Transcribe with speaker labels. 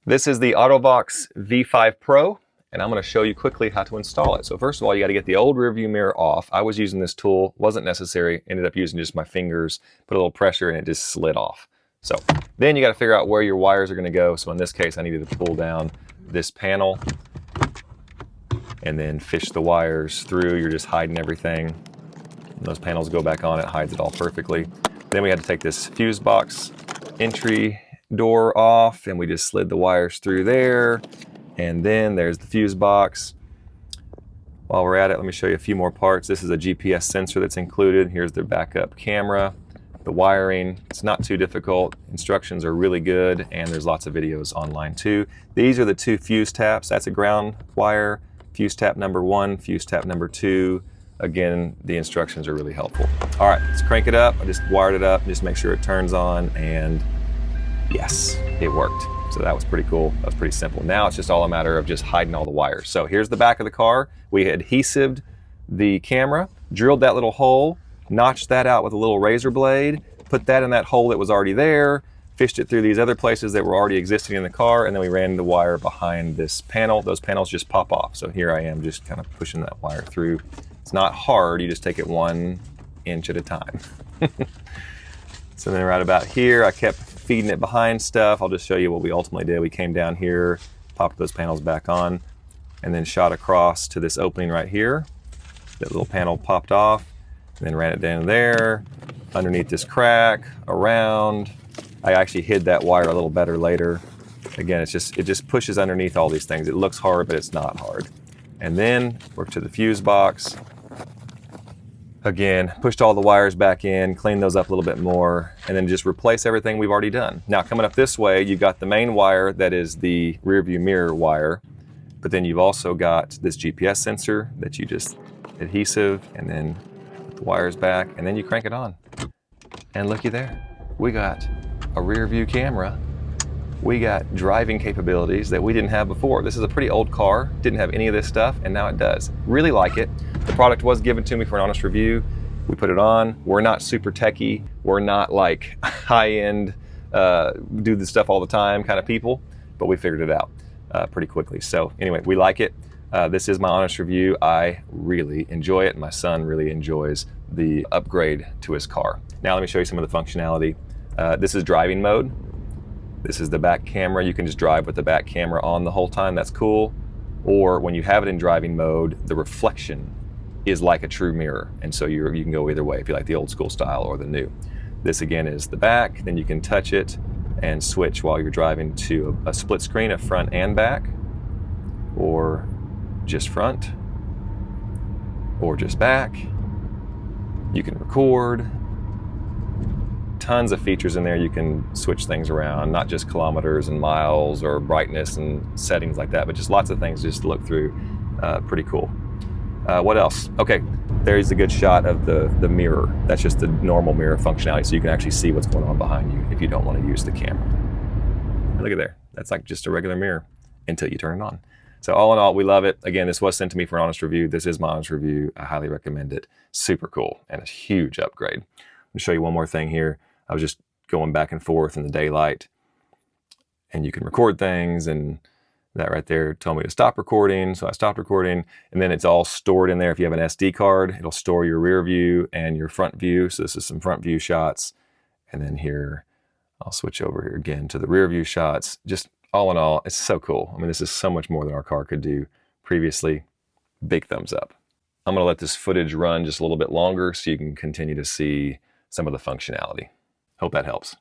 Speaker 1: This is the AUTOVOX V5PRO, and I'm going to show you quickly how to install it. So first of all, you got to get the old rear view mirror off. I was using this tool, wasn't necessary, ended up using just my fingers, put a little pressure and it just slid off. So then you got to figure out where your wires are going to go. So in this case, I needed to pull down this panel and then fish the wires through. You're just hiding everything. When those panels go back on, it hides it all perfectly. Then we had to take this fuse box entry door off and we just slid the wires through there, and then there's the fuse box. While we're at it, let me show you a few more parts. This is a GPS sensor that's included. Here's the backup camera, the wiring. It's not too difficult. Instructions are really good, and there's lots of videos online too. These are the two fuse taps. That's a ground wire, fuse tap number 1, fuse tap number 2. Again, the instructions are really helpful. All right, let's crank it up. I just wired it up, just make sure it turns on, and yes, it worked. So that was pretty cool. That was pretty simple. Now it's just all a matter of just hiding all the wires. So here's the back of the car. We adhesived the camera, drilled that little hole, notched that out with a little razor blade, put that in that hole that was already there, fished it through these other places that were already existing in the car, and then we ran the wire behind this panel. Those panels just pop off. So here I am just kind of pushing that wire through. It's not hard, you just take it 1 inch at a time. So then right about here, I kept feeding it behind stuff. I'll just show you what we ultimately did. We came down here, popped those panels back on, and then shot across to this opening right here. That little panel popped off, and then ran it down there, underneath this crack, around. I actually hid that wire a little better later. Again, it just pushes underneath all these things. It looks hard, but it's not hard. And then work to the fuse box. Again, pushed all the wires back in, cleaned those up a little bit more, and then just replace everything we've already done. Now coming up this way, you've got the main wire that is the rear view mirror wire, but then you've also got this GPS sensor that you just adhesive, and then put the wires back, and then you crank it on. And looky there, we got a rear view camera. We got driving capabilities that we didn't have before. This is a pretty old car, didn't have any of this stuff, and now it does. Really like it. The product was given to me for an honest review. We put it on. We're not super techie. We're not like high-end, do this stuff all the time kind of people, but we figured it out pretty quickly. So anyway, we like it. This is my honest review. I really enjoy it, and my son really enjoys the upgrade to his car. Now let me show you some of the functionality. This is driving mode. This is the back camera. You can just drive with the back camera on the whole time. That's cool. Or when you have it in driving mode, the reflection is like a true mirror. And so you can go either way if you like the old school style or the new. This again is the back. Then you can touch it and switch while you're driving to a split screen of front and back, or just front, or just back. You can record. Tons of features in there. You can switch things around, not just kilometers and miles or brightness and settings like that, but just lots of things just to look through. Pretty cool. What else? Okay, there's a good shot of the mirror. That's just the normal mirror functionality, so you can actually see what's going on behind you if you don't want to use the camera. Look at there. That's like just a regular mirror until you turn it on. So all in all, we love it. Again, this was sent to me for an honest review. This is my honest review. I highly recommend it. Super cool and a huge upgrade. I'll show you one more thing here. I was just going back and forth in the daylight, and you can record things, and that right there told me to stop recording, so I stopped recording, and then it's all stored in there. If you have an SD card, it'll store your rear view and your front view. So this is some front view shots, and then here, I'll switch over here again to the rear view shots. Just all in all, it's so cool. I mean, this is so much more than our car could do previously. Big thumbs up. I'm gonna let this footage run just a little bit longer so you can continue to see some of the functionality. Hope that helps.